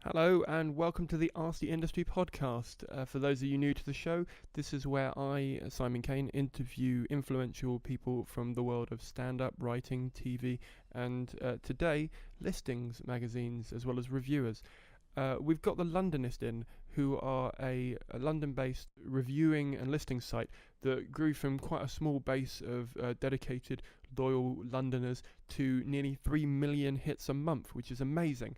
Hello and welcome to the Ask the Industry podcast. For those of you new to the show, this is where I, Simon Caine, interview influential people from the world of stand-up, writing, TV, and today, listings magazines as well as reviewers. We've got the Londonist in, who are a London-based reviewing and listing site that grew from quite a small base of dedicated, loyal Londoners to nearly 3 million hits a month, which is amazing.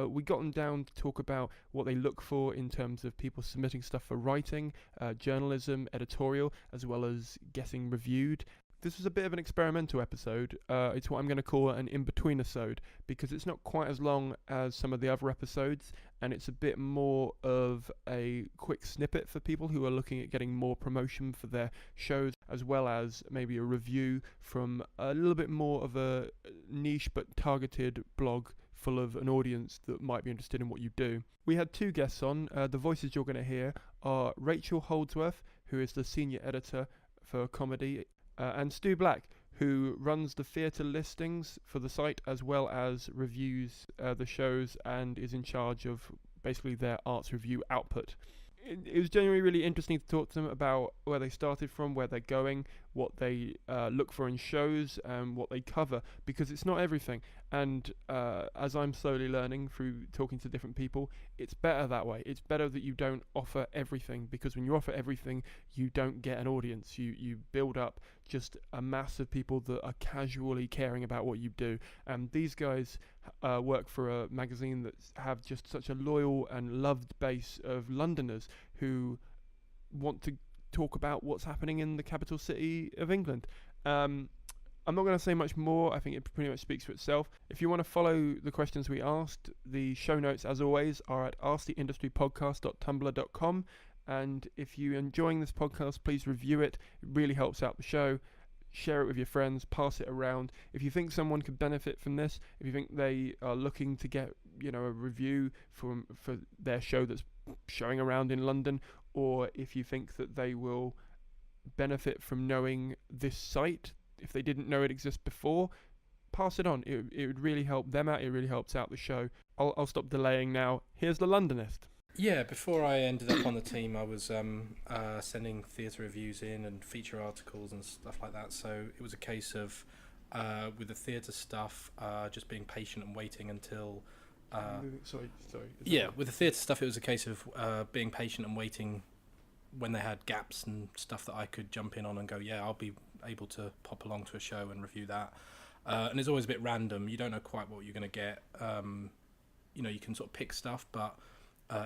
We got them down to talk about what they look for in terms of people submitting stuff for writing, journalism, editorial, as well as getting reviewed. This was a bit of an experimental episode. It's what I'm going to call an inbetweeneisode, because it's not quite as long as some of the other episodes, and it's a bit more of a quick snippet for people who are looking at getting more promotion for their shows, as well as maybe a review from a little bit more of a niche but targeted blog full of an audience that might be interested in what you do. We had two guests on. The voices you're going to hear are Rachel Holdsworth, who is the senior editor for comedy, and Stuart Black, who runs the theatre listings for the site as well as reviews the shows and is in charge of basically their arts review output. It was genuinely really interesting to talk to them about where they started from, where they're going, what they look for in shows, and what they cover, because it's not everything. And as I'm slowly learning through talking to different people, it's better that way. It's better that you don't offer everything, because when you offer everything, you don't get an audience. You build up just a mass of people that are casually caring about what you do. And these guys work for a magazine that have just such a loyal and loved base of Londoners who want to talk about what's happening in the capital city of England. I'm not going to say much more. I think it pretty much speaks for itself. If you want to follow the questions we asked, the show notes, as always, are at asktheindustrypodcast.tumblr.com. And if you're enjoying this podcast, please review it. It really helps out the show. Share it with your friends, pass it around. If you think someone could benefit from this, if you think they are looking to get, a review for their show that's showing around in London, or if you think that they will benefit from knowing this site, if they didn't know it exists before, pass it on. It would really help them out. It really helps out the show. I'll stop delaying now. Here's the Londonist. Yeah, before I ended up on the team, I was sending theatre reviews in and feature articles and stuff like that. So it was a case of, with the theatre stuff, just being patient and waiting until... Sorry. Yeah, with the theatre stuff, it was a case of being patient and waiting when they had gaps and stuff that I could jump in on and go, yeah, I'll be able to pop along to a show and review that. And it's always a bit random. You don't know quite what you're going to get. You can sort of pick stuff, but...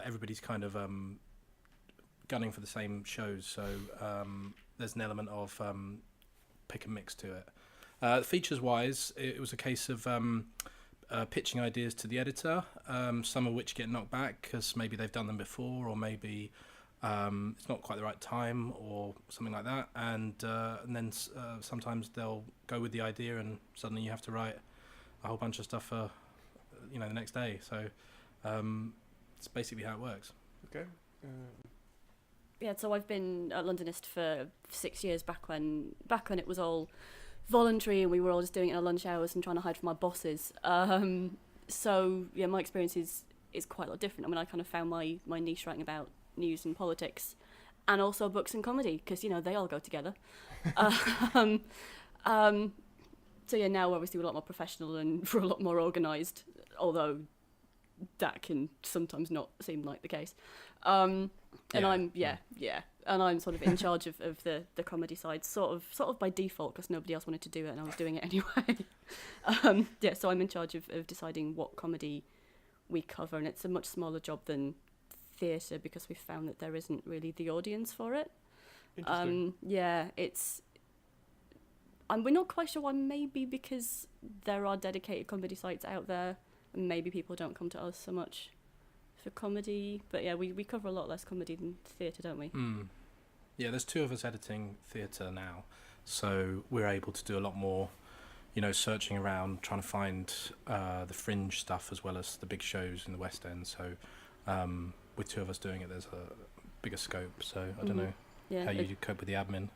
everybody's kind of gunning for the same shows, so there's an element of pick and mix to it. Features-wise, it was a case of pitching ideas to the editor, some of which get knocked back because maybe they've done them before, or maybe it's not quite the right time, or something like that. And then sometimes they'll go with the idea, and suddenly you have to write a whole bunch of stuff for the next day. So. It's basically how it works. Okay. Yeah, so I've been at Londonist for 6 years, back when it was all voluntary and we were all just doing it in our lunch hours and trying to hide from our bosses. So yeah, my experience is quite a lot different. I mean, I kind of found my niche writing about news and politics, and also books and comedy, because they all go together. So yeah, now obviously we're a lot more professional and we're a lot more organised, although that can sometimes not seem like the case. And I'm sort of in charge of the comedy side, sort of by default, because nobody else wanted to do it and I was doing it anyway. So I'm in charge of deciding what comedy we cover, and it's a much smaller job than theatre because we've found that there isn't really the audience for it. Interesting. We're not quite sure why. Maybe because there are dedicated comedy sites out there, and maybe people don't come to us so much for comedy. But yeah, we cover a lot less comedy than theatre, don't we? Yeah, there's two of us editing theatre now, so we're able to do a lot more, searching around, trying to find the fringe stuff as well as the big shows in the West End. So with two of us doing it, there's a bigger scope. So I don't know how you cope with the admin.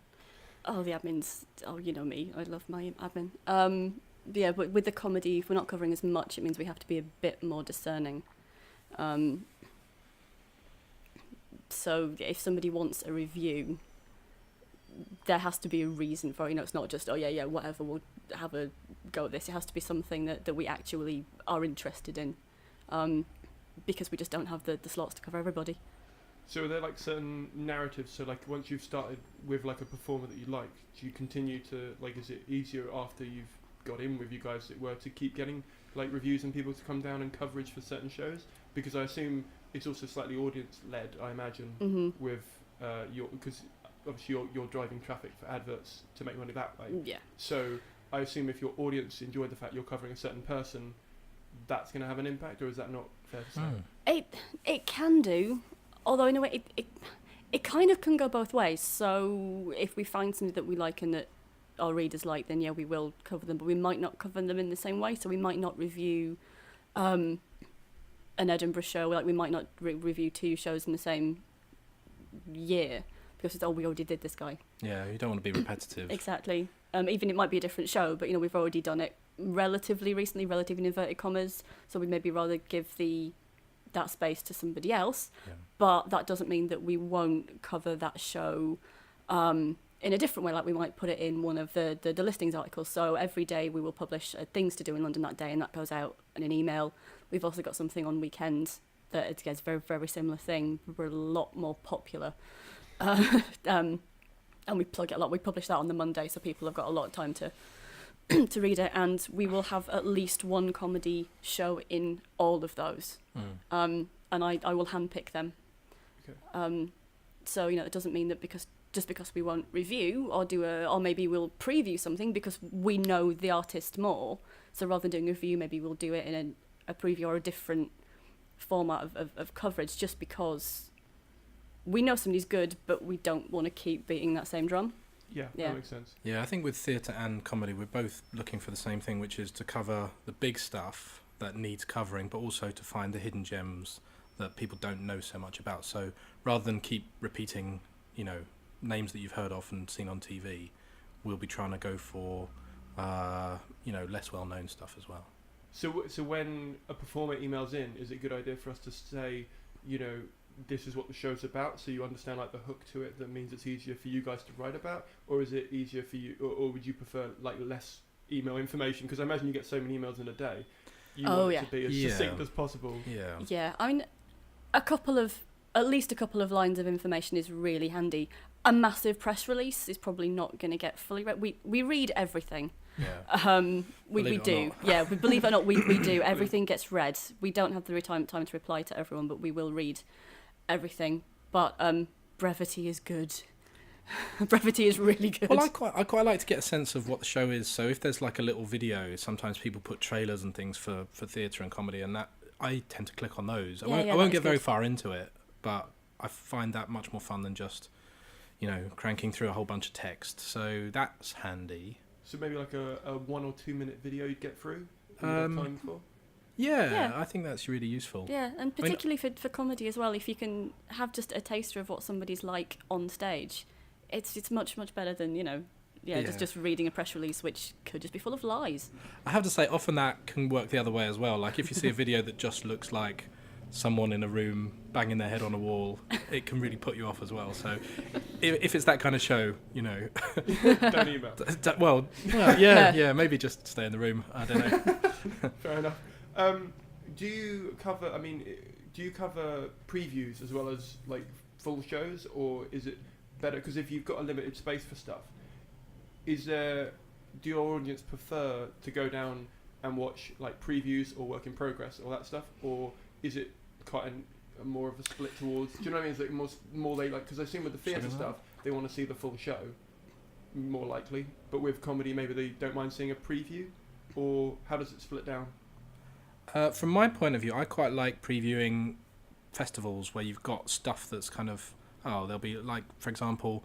Oh, the admin's... Oh, you know me. I love my admin. But with the comedy, if we're not covering as much, it means we have to be a bit more discerning. So if somebody wants a review, there has to be a reason for it. It's not just, oh yeah, whatever, we'll have a go at this. It has to be something that we actually are interested in, because we just don't have the slots to cover everybody. So are there like certain narratives, so like once you've started with like a performer that you like, do you continue to, like, is it easier after you've got in with you guys, as it were, to keep getting like reviews and people to come down and coverage for certain shows? Because I assume it's also slightly audience led, I imagine, with because obviously you're driving traffic for adverts to make money that way. Yeah. So I assume if your audience enjoyed the fact you're covering a certain person, that's going to have an impact, or is that not fair to say? It can do, although in a way it kind of can go both ways. So if we find something that we like and that our readers like, then yeah, we will cover them, but we might not cover them in the same way. So we might not review an Edinburgh show, like we might not review 2 shows in the same year, because it's, we already did this guy. Yeah, you don't want to be repetitive. Exactly. Even it might be a different show, but we've already done it relatively recently, relative in inverted commas, so we'd maybe rather give that space to somebody else. Yeah. But that doesn't mean that we won't cover that show in a different way, like we might put it in one of the listings articles. So every day we will publish things to do in London that day, and that goes out in an email. We've also got something on weekends that it's a very, very similar thing. We're a lot more popular. And we plug it a lot. We publish that on the Monday, so people have got a lot of time to to read it. And we will have at least one comedy show in all of those. And I will handpick them. Okay. So it doesn't mean that because we won't review or maybe we'll preview something because we know the artist more. So rather than doing a review, maybe we'll do it in a preview or a different format of coverage, just because we know somebody's good, but we don't want to keep beating that same drum. Yeah, that makes sense. Yeah, I think with theatre and comedy, we're both looking for the same thing, which is to cover the big stuff that needs covering, but also to find the hidden gems that people don't know so much about. So rather than keep repeating, names that you've heard of and seen on TV, we'll be trying to go for, less well-known stuff as well. So when a performer emails in, is it a good idea for us to say, this is what the show's about, so you understand like the hook to it, that means it's easier for you guys to write about? Or is it easier for you, or would you prefer like less email information? Because I imagine you get so many emails in a day. You want it to be as succinct as possible. Yeah, I mean, at least a couple of lines of information is really handy. A massive press release is probably not going to get fully read. We read everything. Yeah. We do. Yeah, we believe it or not, we do. Everything gets read. We don't have the time to reply to everyone, but we will read everything. But brevity is good. Brevity is really good. Well, I quite like to get a sense of what the show is. So if there's like a little video, sometimes people put trailers and things for theatre and comedy, and that I tend to click on those. I won't get very far into it, but I find that much more fun than just, cranking through a whole bunch of text. So that's handy. So maybe like a 1 or 2 minute video you'd get through? Time for? Yeah, I think that's really useful. Yeah, and particularly for comedy as well, if you can have just a taster of what somebody's like on stage, it's much, much better than, just reading a press release, which could just be full of lies. I have to say, often that can work the other way as well. Like if you see a video that just looks like someone in a room banging their head on a wall, it can really put you off as well. So if it's that kind of show, don't email. Well, yeah, maybe just stay in the room. I don't know. Fair enough. Do you cover previews as well as like full shows, or is it better because if you've got a limited space for stuff, do your audience prefer to go down and watch like previews or work in progress, all that stuff, or is it quite a more of a split towards, do you know what I mean? Is it more they like, because I assume with the theatre stuff they want to see the full show more likely, but with comedy maybe they don't mind seeing a preview, or how does it split down? From my point of view, I quite like previewing festivals where you've got stuff that's kind of, there'll be like, for example,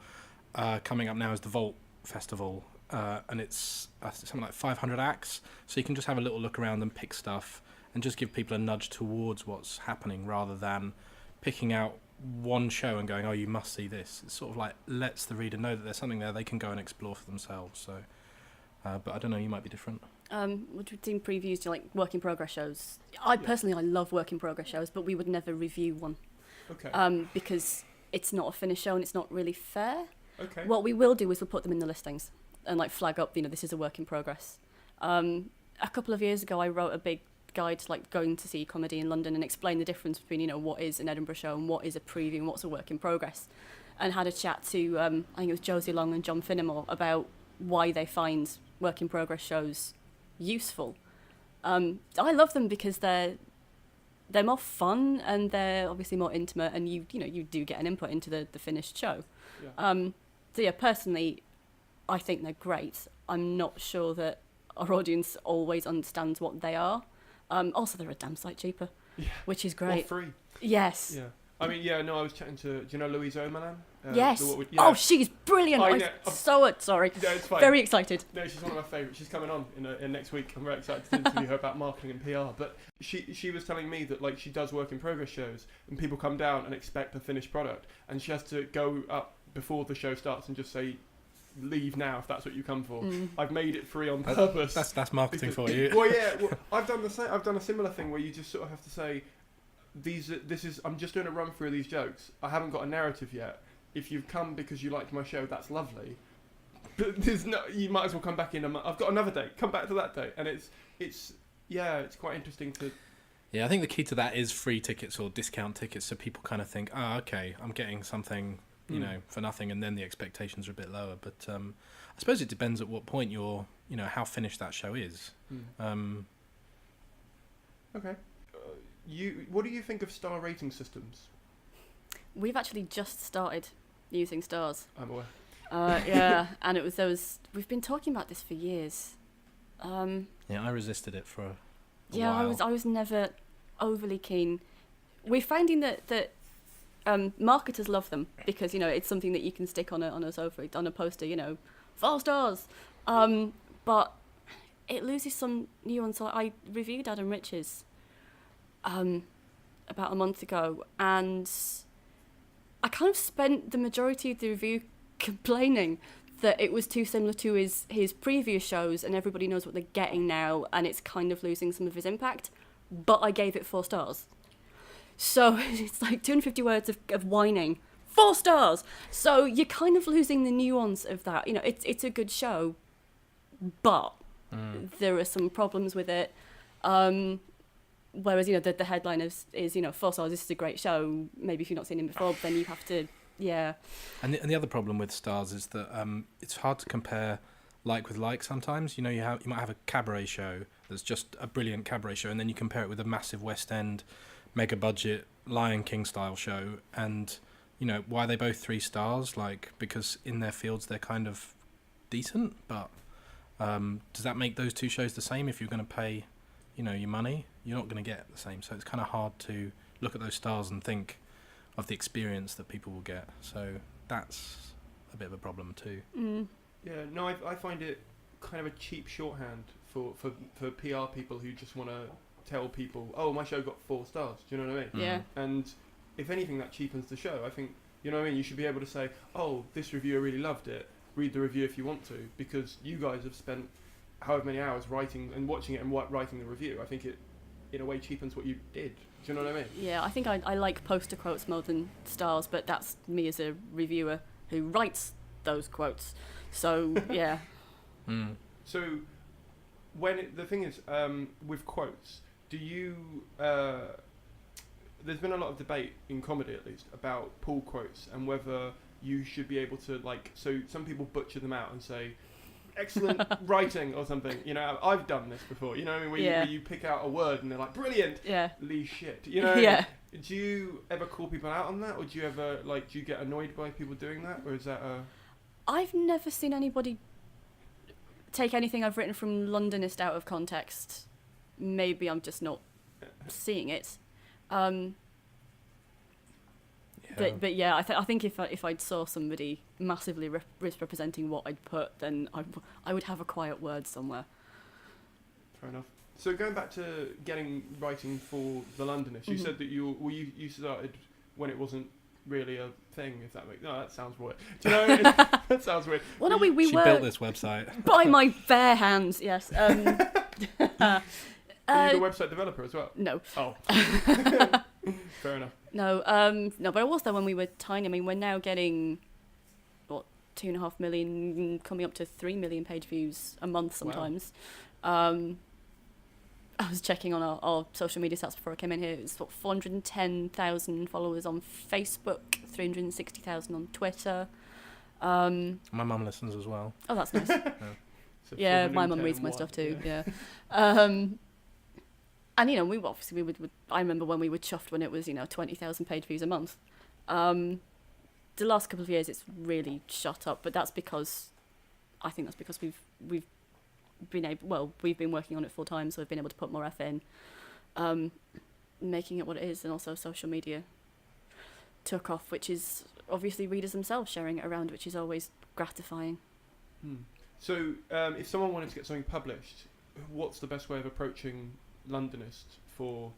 coming up now is the Vault Festival, and it's something like 500 acts, so you can just have a little look around and pick stuff and just give people a nudge towards what's happening rather than picking out one show and going, you must see this. It's sort of like lets the reader know that there's something there they can go and explore for themselves. So, but I don't know, you might be different. Would we do previews to like work in progress shows? I love work in progress shows, but we would never review one. Okay. Because it's not a finished show and it's not really fair. Okay. What we will do is we'll put them in the listings and like flag up, this is a work in progress. A couple of years ago, I wrote a big guide to like going to see comedy in London and explain the difference between what is an Edinburgh show and what is a preview and what's a work in progress, and had a chat to I think it was Josie Long and John Finnemore about why they find work in progress shows useful. I love them because they're more fun and they're obviously more intimate, and you do get an input into the finished show. Yeah. So yeah, personally, I think they're great. I'm not sure that our audience always understands what they are. Also, they're a damn sight cheaper, which is great. Or free. Yes. Yeah. I mean, I was chatting to, do you know Louise O'Malan? Yes. Oh, she's brilliant. I know. Sorry. No, it's fine. Very excited. No, she's one of my favourites. She's coming on in next week. I'm very excited to interview her about marketing and PR. But she was telling me that like she does work in progress shows, and people come down and expect a finished product, and she has to go up before the show starts and just say, leave now if that's what you come for. I've made it free on purpose. That's marketing for you. Well, yeah. Well, I've done the same. I've done a similar thing where you just sort of have to say, I'm just doing a run through these jokes. I haven't got a narrative yet. If you've come because you liked my show, that's lovely. But you might as well come back in a month. I've got another date. Come back to that date. And it's quite interesting to. Yeah, I think the key to that is free tickets or discount tickets, so people kind of think, okay, I'm getting something, for nothing, and then the expectations are a bit lower. But I suppose it depends at what point you're, how finished that show is. Okay. What do you think of star rating systems? We've actually just started using stars. I'm aware. Yeah, and we've been talking about this for years. I resisted it for a while. I was never overly keen. We're finding that marketers love them because it's something that you can stick on a sofa, on a poster, 4 stars. But it loses some nuance. I reviewed Adam Rich's about a month ago, and I kind of spent the majority of the review complaining that it was too similar to his previous shows, and everybody knows what they're getting now, and it's kind of losing some of his impact. But I gave it 4 stars. So it's like 250 words of whining. 4 stars! So you're kind of losing the nuance of that. It's a good show, but there are some problems with it. Whereas, the headline is 4 stars, this is a great show. Maybe if you've not seen him before, then you have to, yeah. And the other problem with stars is that it's hard to compare like with like sometimes. You might have a cabaret show that's just a brilliant cabaret show, and then you compare it with a massive West End, mega budget, Lion King style show, and, why are they both 3 stars? Because in their fields they're kind of decent, but does that make those 2 shows the same if you're going to pay your money? You're not going to get the same, so it's kind of hard to look at those stars and think of the experience that people will get. So that's a bit of a problem too. Yeah, no, I find it kind of a cheap shorthand for PR people who just want to tell people, oh, my show got 4 stars. Do you know what I mean? Yeah. And if anything, that cheapens the show. I think, you should be able to say, oh, this reviewer really loved it. Read the review if you want to, because you guys have spent however many hours writing and watching it and writing the review. I think it, in a way, cheapens what you did. Do you know what I mean? Yeah, I think I like poster quotes more than stars, but that's me as a reviewer who writes those quotes. So, yeah. So, the thing is, with quotes, do you... there's been a lot of debate, in comedy at least, about pull quotes and whether you should be able to, so some people butcher them out and say, excellent writing or something. I've done this before. Where you pick out a word and they're like, brilliant. Yeah. Lee shit. Yeah. Do you ever call people out on that, or do you ever do you get annoyed by people doing that, or is that a? I've never seen anybody take anything I've written from Londonist out of context. Maybe I'm just not seeing it. But yeah, I think if I saw somebody massively misrepresenting what I'd put, then I would have a quiet word somewhere. Fair enough. So going back to writing for the Londonist, you said that you started when it wasn't really a thing. If that makes that sounds weird. Do you know? That sounds weird. Well, no, she were built this website by my bare hands. Yes. Are you the website developer as well? No. Oh. Fair enough. No, but I was there when we were tiny. I mean, we're now getting, 2.5 million, coming up to 3 million page views a month sometimes. Wow. I was checking on our social media stats before I came in here. It was 410,000 followers on Facebook, 360,000 on Twitter. My mum listens as well. Oh, that's nice. So Yeah, my mum reads my stuff too. Yeah. And we would. I remember when we were chuffed when it was 20,000 page views a month. The last couple of years it's really shot up, but I think that's because we've been working on it full time, so we've been able to put more effort in, making it what it is, and also social media took off, which is obviously readers themselves sharing it around, which is always gratifying. So if someone wanted to get something published, what's the best way of approaching Londonist for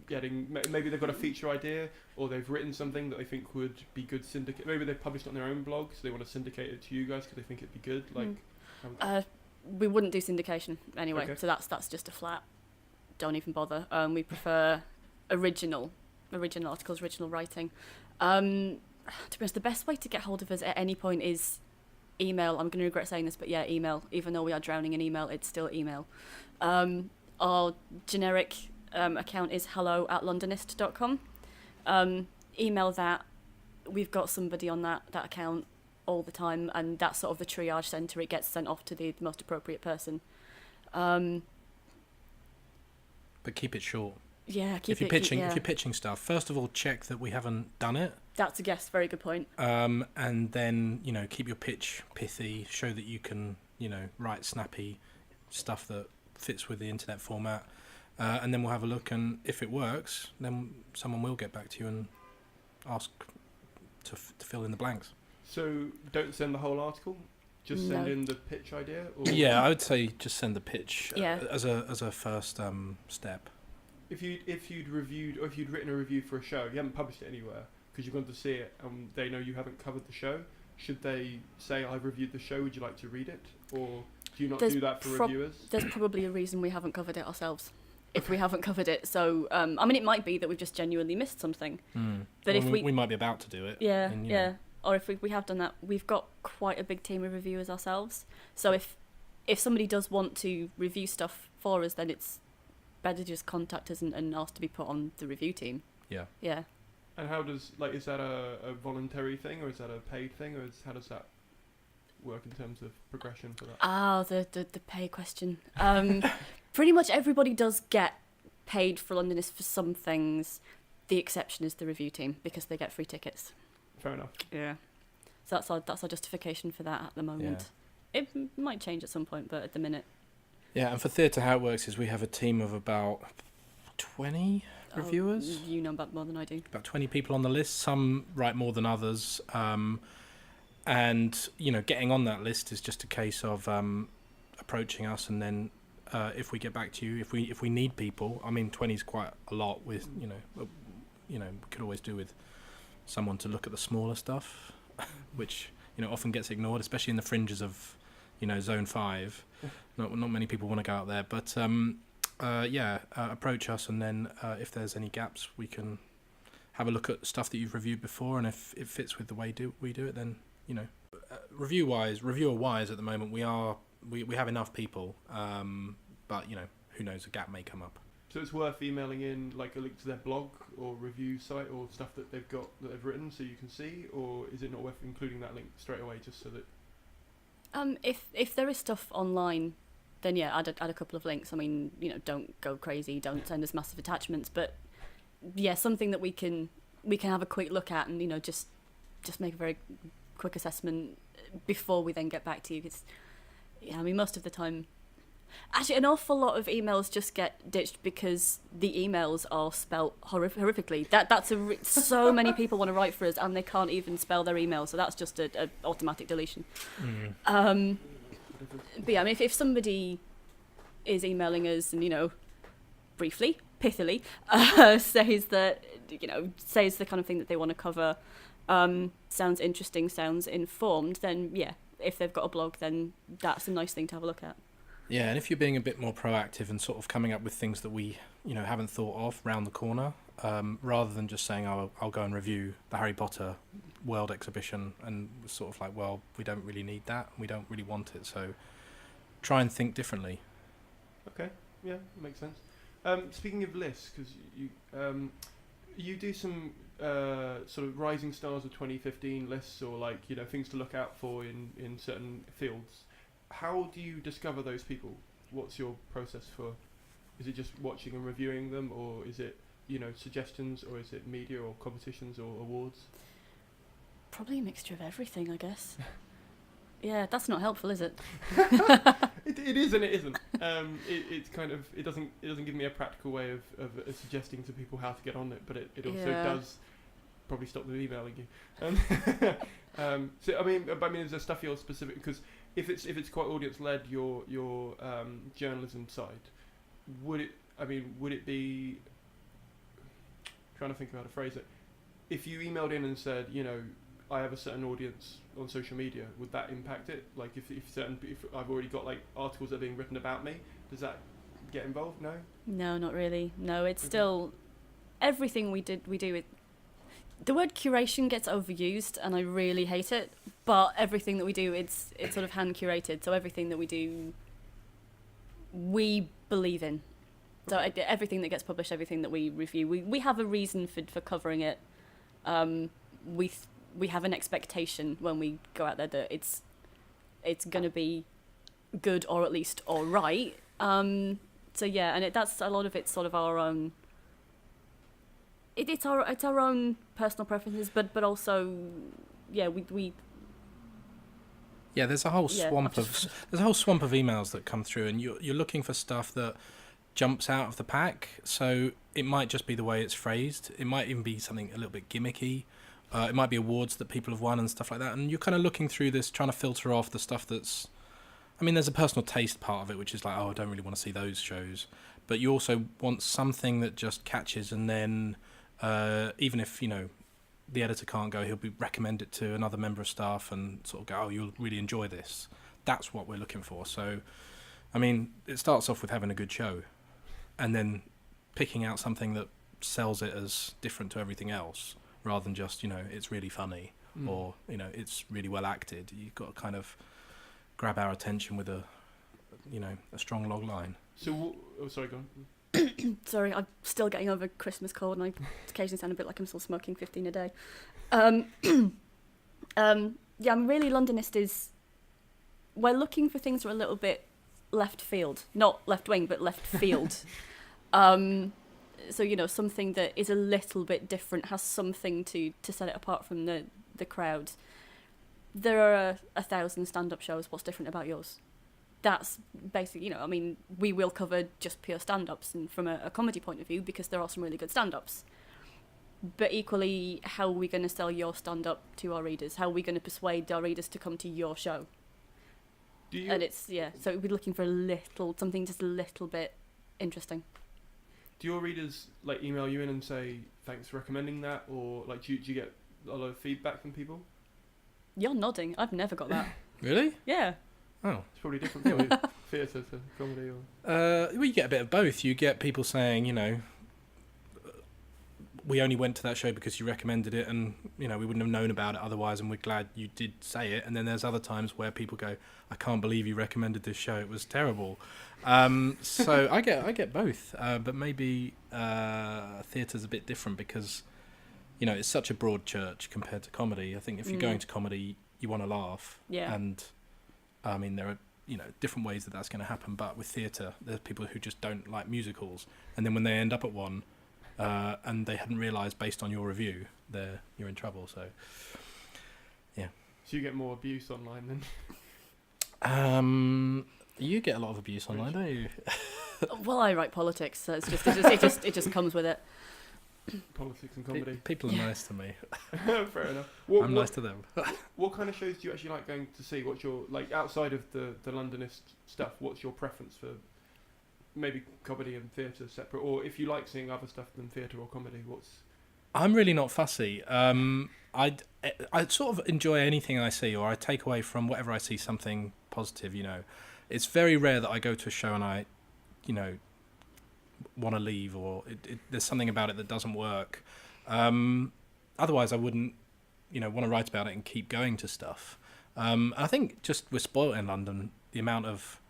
getting, maybe they've got a feature idea, or they've written something that they think would be good syndicate, maybe they've published it on their own blog, so they want to syndicate it to you guys because they think it'd be good, we wouldn't do syndication anyway, okay. So that's just a flat, don't even bother. We prefer original articles, original writing. To be honest, the best way to get hold of us at any point is email. I'm going to regret saying this, but yeah, email. Even though we are drowning in email, it's still email. Our generic account is hello@londonist.com. Email that. We've got somebody on that account all the time, and that's sort of the triage centre. It gets sent off to the most appropriate person. But keep it short. Yeah, if you're pitching stuff, first of all, check that we haven't done it. That's a guess. Very good point. And then keep your pitch pithy. Show that you can write snappy stuff that fits with the internet format. And then we'll have a look, and if it works, then someone will get back to you and ask to fill in the blanks. So don't send the whole article. Just send in the pitch idea. Or yeah, I would say just send the pitch as a first step. If you'd reviewed, or if you'd written a review for a show, you haven't published it anywhere because you've gone to see it and they know you haven't covered the show, should they say, I've reviewed the show, would you like to read it? Or do you not do that for reviewers? There's probably a reason we haven't covered it ourselves. If we haven't covered it, so it might be that we've just genuinely missed something. But if we might be about to do it. Yeah. Or if we have done that, we've got quite a big team of reviewers ourselves. So if somebody does want to review stuff for us, then it's better to just contact us and ask to be put on the review team. Yeah. Yeah. And how does is that a voluntary thing, or is that a paid thing, or how does that work in terms of progression for that? The pay question. Pretty much everybody does get paid for Londonist for some things. The exception is the review team, because they get free tickets. Fair enough. Yeah. So that's our justification for that at the moment. Yeah. It might change at some point, but at the minute. Yeah, and for theatre, how it works is we have a team of about 20 reviewers. You know about more than I do. About 20 people on the list. Some write more than others. And, getting on that list is just a case of approaching us, and then if we get back to you, if we need people, 20 is quite a lot with, we could always do with someone to look at the smaller stuff, which often gets ignored, especially in the fringes of zone 5. Not many people want to go out there, but approach us, and then if there's any gaps, we can have a look at stuff that you've reviewed before, and if it fits with the way we do it, then reviewer wise at the moment we have enough people, but who knows, a gap may come up. So it's worth emailing in like a link to their blog or review site or stuff that they've written so you can see, or is it not worth including that link straight away just so that? If there is stuff online, then yeah, add a couple of links. Don't go crazy, don't send us massive attachments, but yeah, something that we can have a quick look at, and just make a very quick assessment before we then get back to you. Because most of the time, actually, an awful lot of emails just get ditched because the emails are spelt horrifically. So many people want to write for us and they can't even spell their email, so that's just a automatic deletion. But yeah, if somebody is emailing us and briefly, pithily, says the kind of thing that they want to cover, sounds interesting, sounds informed, then yeah, if they've got a blog, then that's a nice thing to have a look at. Yeah, and if you're being a bit more proactive and sort of coming up with things that we, haven't thought of round the corner, rather than just saying, "Oh, I'll go and review the Harry Potter World Exhibition," and sort of like, well, we don't really need that, we don't really want it, so try and think differently. Okay, yeah, makes sense. Speaking of lists, because you do some sort of rising stars of 2015 lists, or like things to look out for in certain fields. How do you discover those people? What's your process for? Is it just watching and reviewing them, or is it suggestions, or is it media or competitions or awards? Probably a mixture of everything, I guess. Yeah, that's not helpful, is it? It is and it isn't. It's kind of it doesn't give me a practical way of suggesting to people how to get on it, but it also does probably stop them emailing you. So I mean, is there stuff you're specific, because if it's quite audience led, your journalism side, would it be, trying to think of how to phrase it, if you emailed in and said, I have a certain audience on social media, would that impact it? Like if I've already got like articles that are being written about me, does that get involved? No, not really. No, it's still everything we do it. The word curation gets overused and I really hate it, but everything that we do, it's sort of hand curated, so everything that we do we believe in. So everything that gets published, everything that we review, we have a reason for covering it. We have an expectation when we go out there that it's going to be good, or at least all right. So yeah, and that's a lot of it's sort of our own. It's our own personal preferences, but also, yeah, we. Yeah, there's a whole swamp of emails that come through, and you're looking for stuff that jumps out of the pack. So it might just be the way it's phrased. It might even be something a little bit gimmicky. It might be awards that people have won and stuff like that. And you're kind of looking through this, trying to filter off the stuff that's... I mean, there's a personal taste part of it, which is like, oh, I don't really want to see those shows. But you also want something that just catches, and then even if, the editor can't go, he'll recommend it to another member of staff and sort of go, oh, you'll really enjoy this. That's what we're looking for. So, I mean, it starts off with having a good show, and then picking out something that sells it as different to everything else, rather than just, it's really funny or, it's really well acted. You've got to kind of grab our attention with a strong log line. So, sorry, go on. Sorry, I'm still getting over Christmas cold, and I occasionally sound a bit like I'm still smoking 15 a day. Yeah, I'm really Londonist is... We're looking for things that are a little bit left field. Not left wing, but left field. So, something that is a little bit different, has something to set it apart from the crowd. There are 1,000 stand-up shows. What's different about yours? That's basically, we will cover just pure stand-ups, and from a comedy point of view, because there are some really good stand-ups. But equally, how are we going to sell your stand-up to our readers? How are we going to persuade our readers to come to your show? And it's, so we're looking for something just a little bit interesting. Do your readers email you in and say thanks for recommending that, or do you get a lot of feedback from people? You're nodding. I've never got that. Really? Yeah. Oh, it's probably different for theatre to comedy, or. Well, you get a bit of both. You get people saying, we only went to that show because you recommended it, and we wouldn't have known about it otherwise, and we're glad you did say it. And then there's other times where people go, I can't believe you recommended this show, it was terrible. So I get both, but maybe theatre's a bit different because it's such a broad church compared to comedy. I think if you're going to comedy, you want to laugh, and I mean there are different ways that that's going to happen, but with theatre there's people who just don't like musicals, and then when they end up at one and they hadn't realised based on your review, you're in trouble. So, yeah. So you get more abuse online then? You get a lot of abuse online, don't you? Well, I write politics, so it just comes with it. Politics and comedy. People are nice to me. Fair enough. I'm nice to them. What kind of shows do you actually like going to see? What's your outside of the Londonist stuff? What's your preference for? Maybe comedy and theatre separate, or if you like seeing other stuff than theatre or comedy, what's... I'm really not fussy. I sort of enjoy anything I see, or I take away from whatever I see something positive, it's very rare that I go to a show and I, you know, want to leave, or there's something about it that doesn't work. Otherwise, I wouldn't, you know, want to write about it and keep going to stuff. I think just we're spoiled in London, the amount of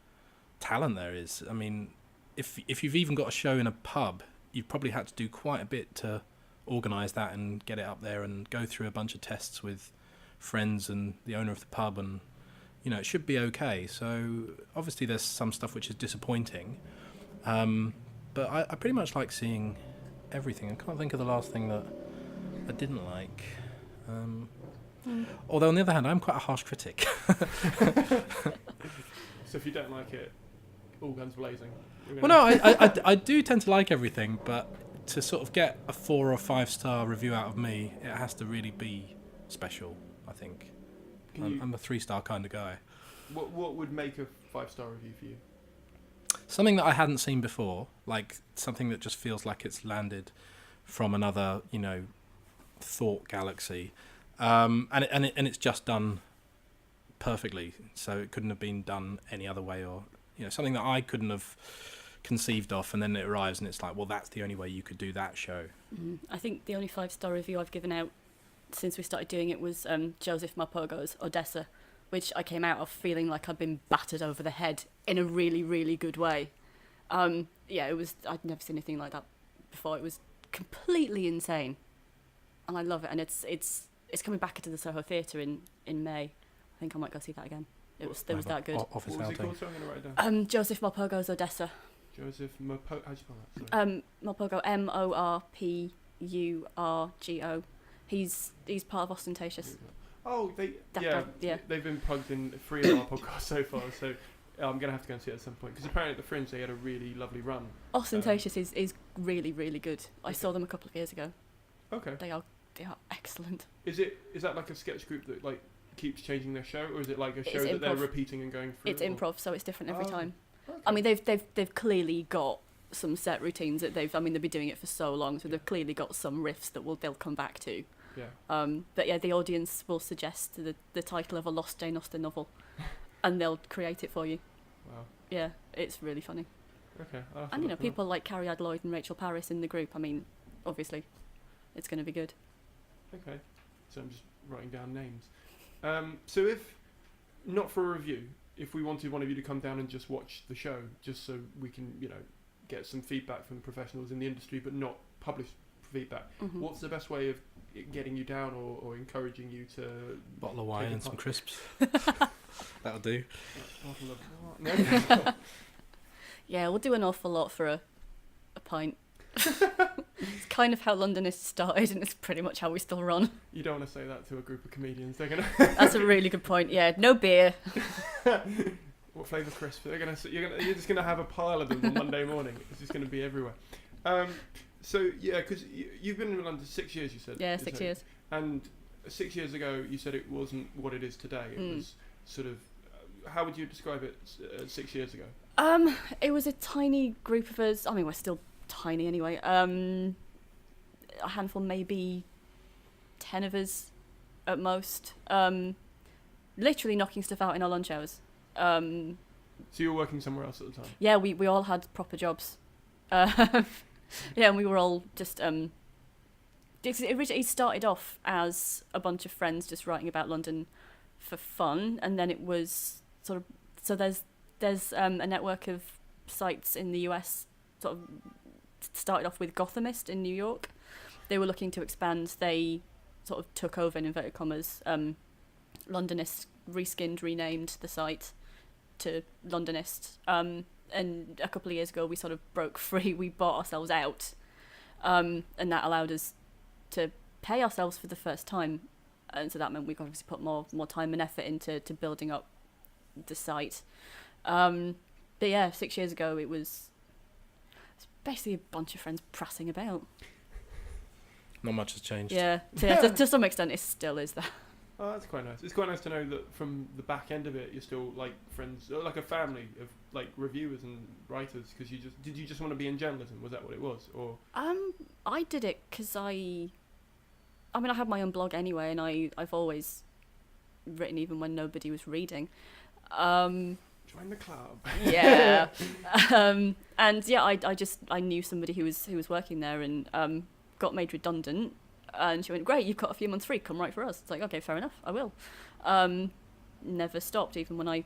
talent there is. I mean, if you've even got a show in a pub, you've probably had to do quite a bit to organise that and get it up there and go through a bunch of tests with friends and the owner of the pub, and you know, it should be okay. So obviously there's some stuff which is disappointing, but I pretty much like seeing everything. I can't think of the last thing that I didn't like. Although on the other hand, I'm quite a harsh critic. So if you don't like it, all guns blazing. Well, no, I do tend to like everything, but to sort of get a 4 or 5 star review out of me, it has to really be special, I think. I'm a 3-star kind of guy. What would make a 5-star review for you? Something that I hadn't seen before, like something that just feels like it's landed from another, you know, thought galaxy, and it's just done perfectly. So it couldn't have been done any other way, or you know, something that I couldn't have conceived of, and then it arrives and it's like, well, that's the only way you could do that show. I think the only 5-star review I've given out since we started doing it was Joseph Marpogo's Odessa, which I came out of feeling like I'd been battered over the head in a really, really good way. Yeah, it was. I'd never seen anything like that before. It was completely insane, and I love it. And it's coming back into the Soho Theatre in May. I think I might go see that again. It was that good. Office What was it outing. called? So I'm going to write it down. Joseph Marpogo's Odessa. Joseph Mopo. How do you spell that? Sorry. Marpogo, Morpurgo. He's part of Ostentatious. Oh, Yeah. they've been plugged in 3 of our podcasts so far, so I'm going to have to go and see it at some point, because apparently at the Fringe they had a really lovely run. Ostentatious is really, really good. I saw them a couple of years ago. Okay. They are excellent. Is that like a sketch group that like keeps changing their show, or is it like a show It's that they're improv. repeating and going through? It's improv, so it's different every time. Okay. I mean, they've clearly got some set routines that they've been doing it for so long, so they've clearly got some riffs that they'll come back to. Yeah. But yeah, the audience will suggest the title of a Lost Jane Austen novel, and they'll create it for you. Wow. Yeah, it's really funny. Okay. I'll have to And you know, look them up. people like Carrie Ad Lloyd and Rachel Paris in the group. I mean, obviously, it's going to be good. Okay. So I'm just writing down names. So if not for a review, if we wanted one of you to come down and just watch the show, just so we can, you know, get some feedback from professionals in the industry, but not published feedback, what's the best way of getting you down or encouraging you to Bottle of wine take a and some punt? crisps. That'll do. No? Yeah, we'll do an awful lot for a pint. It's kind of how Londonist started, and it's pretty much how we still run. You don't want to say that to a group of comedians. They're gonna. That's a really good point. Yeah, no beer. What flavour crisps? You're just gonna have a pile of them on Monday morning. It's just gonna be everywhere. So yeah, because you've been in London 6 years, you said. Yeah, 6 years. And 6 years ago, you said it wasn't what it is today. It was sort of. How would you describe it 6 years ago? It was a tiny group of us. I mean, we're still tiny anyway. A handful, maybe 10 of us at most. Literally knocking stuff out in our lunch hours. So you were working somewhere else at the time? Yeah, we all had proper jobs. Yeah, and we were all just... It started off as a bunch of friends just writing about London for fun, and then it was sort of... So there's a network of sites in the US, sort of started off with Gothamist in New York. They were looking to expand. They sort of took over, in inverted commas. Londonist reskinned, renamed the site to Londonist. And a couple of years ago, we sort of broke free. We bought ourselves out, and that allowed us to pay ourselves for the first time. And so that meant we could obviously put more time and effort into building up the site. But yeah, 6 years ago, it was basically a bunch of friends prassing about. Not much has changed. Yeah, to some extent, it still is that. Oh, that's quite nice. It's quite nice to know that from the back end of it, you're still like friends, or like a family of like reviewers and writers. Because did you just want to be in journalism? Was that what it was? Or I did it because I had my own blog anyway, and I've always written even when nobody was reading. Join the club. Yeah. And yeah, I knew somebody who was working there and got made redundant. And she went, great, you've got a few months free, come write for us. It's like, okay, fair enough, I will. Never stopped, even when I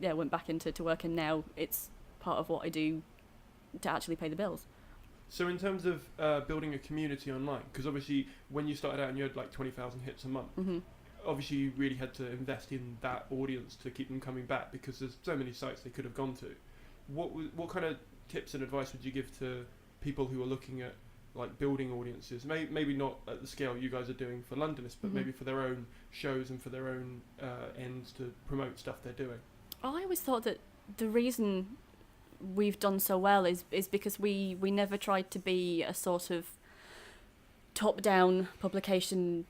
went back into work, and now it's part of what I do to actually pay the bills. So in terms of building a community online, because obviously when you started out and you had like 20,000 hits a month, obviously you really had to invest in that audience to keep them coming back, because there's so many sites they could have gone to. What kind of tips and advice would you give to people who are looking at like building audiences? Maybe not at the scale you guys are doing for Londonist, but maybe for their own shows and for their own ends to promote stuff they're doing. I always thought that the reason we've done so well is because we never tried to be a sort of top-down publication,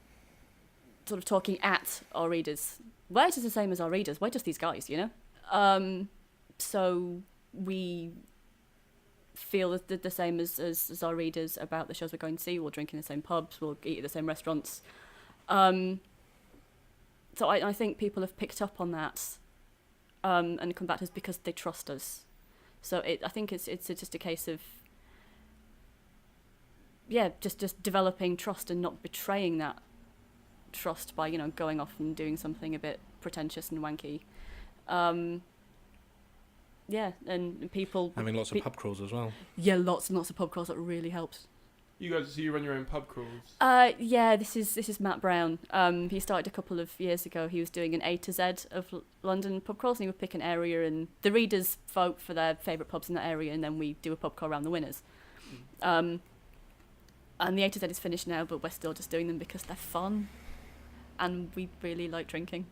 sort of talking at our readers. We're just the same as our readers. We're just these guys, you know? So we feel the same as our readers about the shows we're going to see. We'll drink in the same pubs. We'll eat at the same restaurants. So I think people have picked up on that and come back to us because they trust us. So I think it's just a case of just developing trust and not betraying that trust by going off and doing something a bit pretentious and wanky. And people having lots of pub crawls as well. Yeah, lots and lots of pub crawls. That really helps. You guys, so you run your own pub crawls? This is Matt Brown. He started a couple of years ago. He was doing an A to Z of London pub crawls, and he would pick an area, and the readers vote for their favourite pubs in that area, and then we do a pub crawl around the winners. And the A to Z is finished now, but we're still just doing them because they're fun, and we really like drinking.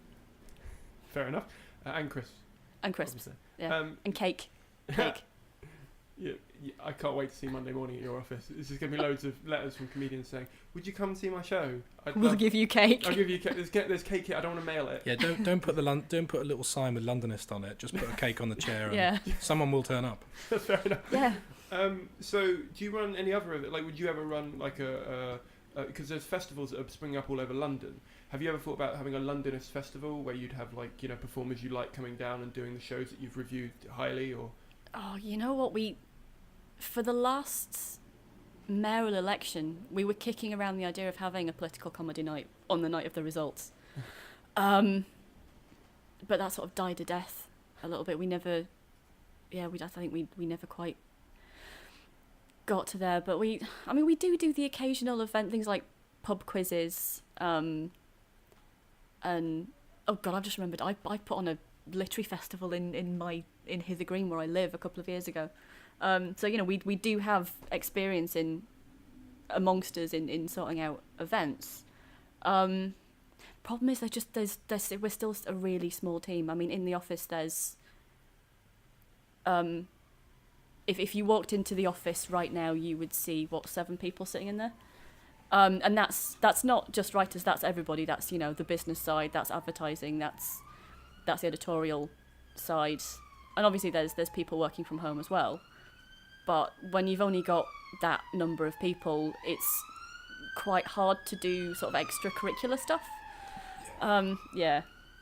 Fair enough. And crisps. And crisps. Obviously. Yeah. And cake. Yeah, I can't wait to see Monday morning at your office. It's just going to be loads of letters from comedians saying, would you come see my show? We'll give you cake. I'll give you cake. There's cake here. I don't want to mail it. Yeah, don't put a little sign with Londonist on it. Just put a cake on the chair and someone will turn up. That's fair enough. Yeah. So do you run any other, like, would you ever run like because there's festivals that are springing up all over London. Have you ever thought about having a Londonist festival where you'd have like, performers you like coming down and doing the shows that you've reviewed highly? Or Oh, you know what, for the last mayoral election, we were kicking around the idea of having a political comedy night on the night of the results. But that sort of died a death a little bit. We never, I think we never quite got to there. But we do the occasional event, things like pub quizzes. And oh god, I've just remembered, I put on a literary festival in Hither Green where I live a couple of years ago. So we do have experience amongst us in sorting out events. Problem is we're still a really small team. I mean, in the office there's if you walked into the office right now, you would see 7 people sitting in there. And that's not just writers, that's everybody. That's the business side, that's advertising, that's the editorial side, and obviously there's people working from home as well. But when you've only got that number of people, it's quite hard to do sort of extracurricular stuff.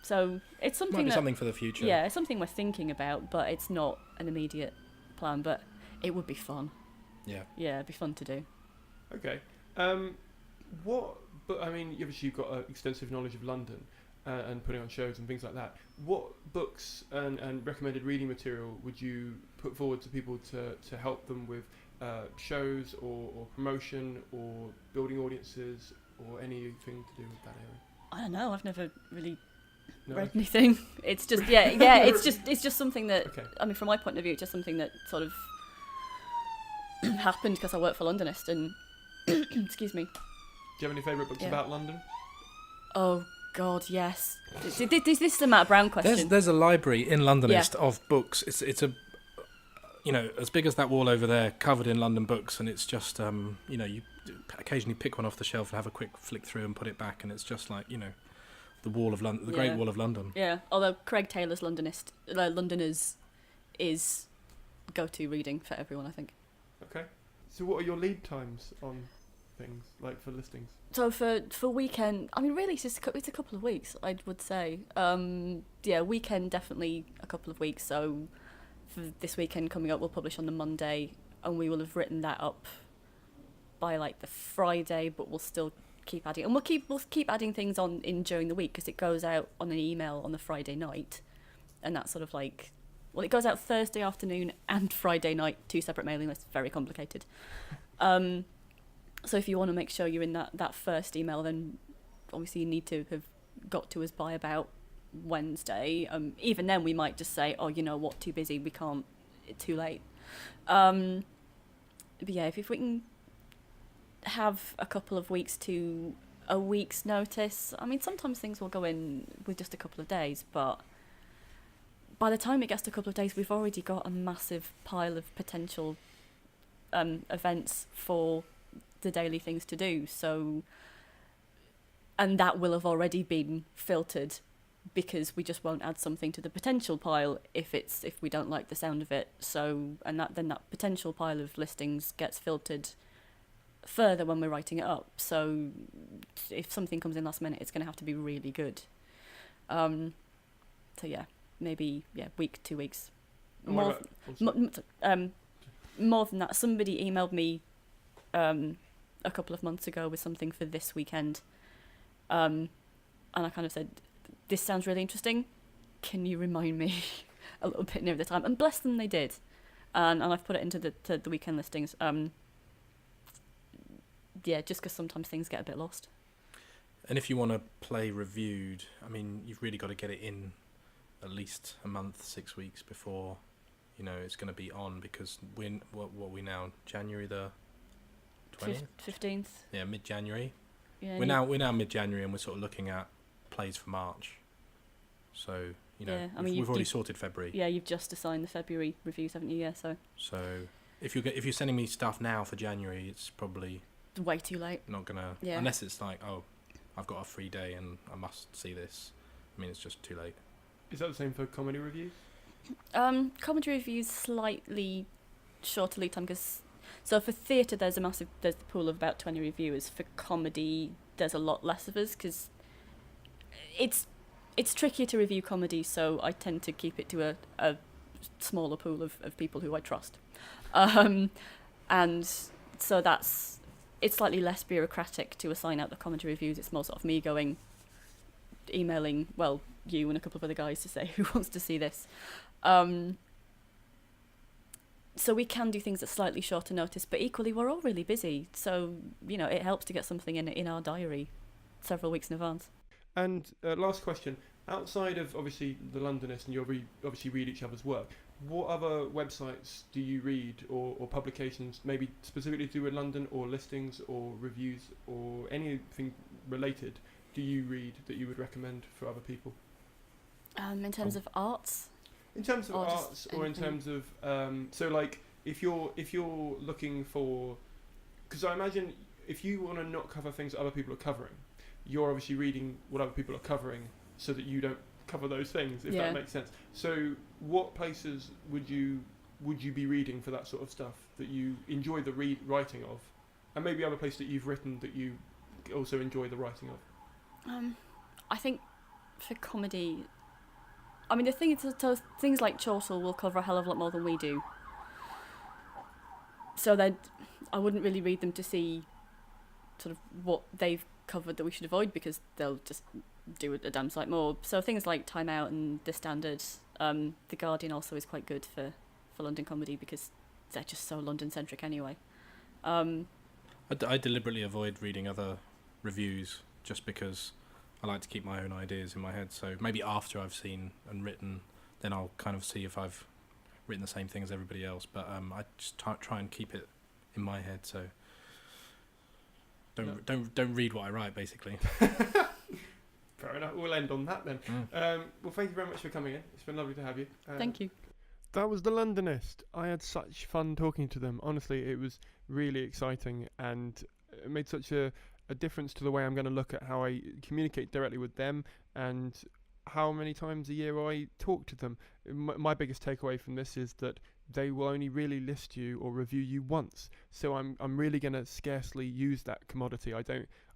So it's something might be something for the future. Yeah, it's something we're thinking about, but it's not an immediate plan. But it would be fun. Yeah, it'd be fun to do. Okay. But I mean, obviously you've got extensive knowledge of London and putting on shows and things like that. What books and recommended reading material would you put forward to people to help them with shows or promotion or building audiences or anything to do with that area? I don't know. I've never really read anything. It's just it's just something that I mean, from my point of view, it's just something that sort of happened because I work for Londonist and excuse me. Do you have any favourite books about London? Oh God, yes. This is a Matt Brown question. There's a library in Londonist of books. It's a as big as that wall over there, covered in London books, and it's just you occasionally pick one off the shelf and have a quick flick through and put it back, and it's just like the wall of London, the Great Wall of London. Yeah, although Craig Taylor's Londoners is go-to reading for everyone, I think. Okay. So what are your lead times on things, like for listings? So for weekend, I mean, really, it's a couple of weeks, I would say. Weekend definitely a couple of weeks. So for this weekend coming up, we'll publish on the Monday, and we will have written that up by like the Friday. But we'll still keep adding, and we'll keep adding things on in during the week because it goes out on an email on the Friday night, and that's sort of like, well, it goes out Thursday afternoon and Friday night, 2 separate mailing lists. Very complicated. So if you want to make sure you're in that first email, then obviously you need to have got to us by about Wednesday. Even then, we might just say, oh, you know what, too busy, we can't, it's too late. But yeah, if we can have a couple of weeks to a week's notice, I mean, sometimes things will go in with just a couple of days, but by the time it gets to a couple of days, we've already got a massive pile of potential events for the daily things to do. So, and that will have already been filtered because we just won't add something to the potential pile if we don't like the sound of it. So, and then that potential pile of listings gets filtered further when we're writing it up. So if something comes in last minute, it's going to have to be really good. So yeah, maybe week, 2 weeks. More than that, somebody emailed me a couple of months ago with something for this weekend, and I kind of said, this sounds really interesting, can you remind me a little bit near the time? And bless them, they did, and I've put it into the weekend listings. Just because sometimes things get a bit lost. And if you want to play reviewed, I mean, you've really got to get it in at least a month, 6 weeks before, you know, it's going to be on, because what are we now, January the 20th? 15th. Yeah, mid-January. Yeah, we're now mid-January, and we're sort of looking at plays for March. So, you know, we've already sorted February. Yeah, you've just assigned the February reviews, haven't you? Yeah, so if you're sending me stuff now for January, it's probably way too late. Not gonna, unless it's like, oh, I've got a free day and I must see this. I mean, it's just too late. Is that the same for comedy reviews? Comedy reviews slightly shorter lead time, because so for theatre there's the pool of about 20 reviewers. For comedy there's a lot less of us, because it's trickier to review comedy, so I tend to keep it to a smaller pool of people who I trust, and so it's slightly less bureaucratic to assign out the comedy reviews. It's more sort of me emailing, well, you and a couple of other guys to say who wants to see this. So we can do things at slightly shorter notice, but equally we're all really busy. So, you know, it helps to get something in our diary several weeks in advance. And last question, outside of obviously the Londonist, and you'll obviously read each other's work, what other websites do you read, or publications, maybe specifically to do with London, or listings or reviews or anything related, do you read that you would recommend for other people? In terms of arts? In terms of arts, or in terms of so like if you're looking for, because I imagine if you want to not cover things that other people are covering, you're obviously reading what other people are covering so that you don't cover those things, if that makes sense. So what places would you be reading for that sort of stuff that you enjoy the writing of, and maybe other places that you've written that you also enjoy the writing of? I think for comedy, I mean, the thing is, so things like Chortle will cover a hell of a lot more than we do, so that I wouldn't really read them to see sort of what they've covered that we should avoid, because they'll just do a damn sight more. So things like Time Out and The Standard, The Guardian also is quite good for London comedy, because they're just so London centric anyway. I deliberately avoid reading other reviews just because I like to keep my own ideas in my head. So maybe after I've seen and written, then I'll kind of see if I've written the same thing as everybody else. But I just try and keep it in my head. So don't read what I write, basically. Fair enough. We'll end on that then. Well, thank you very much for coming in. It's been lovely to have you. Thank you. That was The Londonist. I had such fun talking to them. Honestly, it was really exciting, and it made such a difference to the way I'm going to look at how I communicate directly with them and how many times a year I talk to them. My biggest takeaway from this is that they will only really list you or review you once. So I'm really going to scarcely use that commodity. I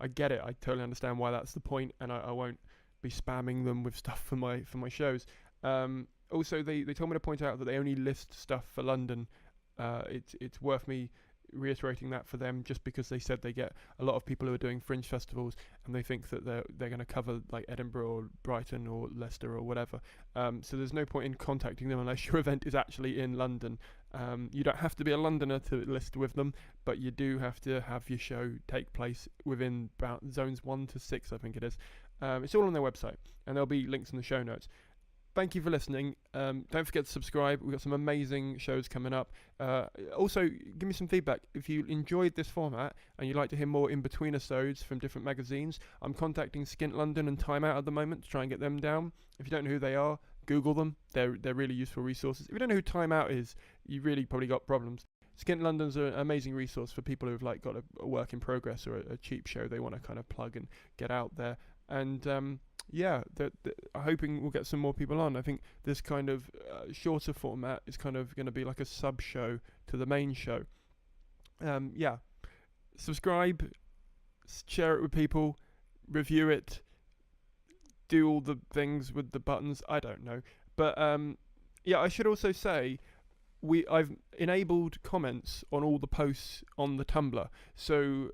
get it. I totally understand why that's the point, and I won't be spamming them with stuff for my shows. Also, they told me to point out that they only list stuff for London. It's worth me reiterating that for them, just because they said they get a lot of people who are doing fringe festivals, and they think that they're going to cover like Edinburgh or Brighton or Leicester or whatever. So there's no point in contacting them unless your event is actually in London. You don't have to be a Londoner to list with them, but you do have to have your show take place within about zones 1 to 6, I think it is. It's all on their website, and there'll be links in the show notes. Thank you for listening. Don't forget to subscribe. We've got some amazing shows coming up. Also, give me some feedback. If you enjoyed this format and you'd like to hear more in-between-episodes from different magazines, I'm contacting Skint London and Time Out at the moment to try and get them down. If you don't know who they are, Google them. They're really useful resources. If you don't know who Time Out is, you really probably got problems. Skint London's an amazing resource for people who've like got a work in progress or a cheap show they want to kind of plug and get out there. And I'm hoping we'll get some more people on. I think this kind of shorter format is kind of going to be like a sub show to the main show. Subscribe, share it with people, review it, do all the things with the buttons. I don't know, but I should also say I've enabled comments on all the posts on the Tumblr, so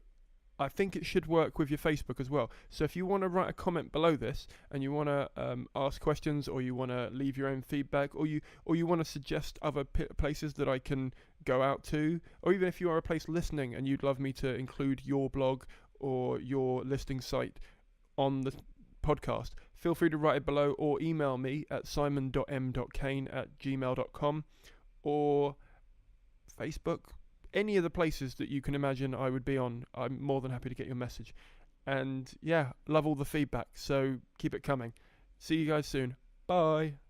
I think it should work with your Facebook as well. So if you want to write a comment below this and you want to ask questions, or you want to leave your own feedback, or you want to suggest other places that I can go out to, or even if you are a place listening and you'd love me to include your blog or your listing site on the podcast, feel free to write it below, or email me at simon.m.caine@gmail.com, or Facebook. Any of the places that you can imagine I would be on, I'm more than happy to get your message. And love all the feedback, so keep it coming. See you guys soon. Bye.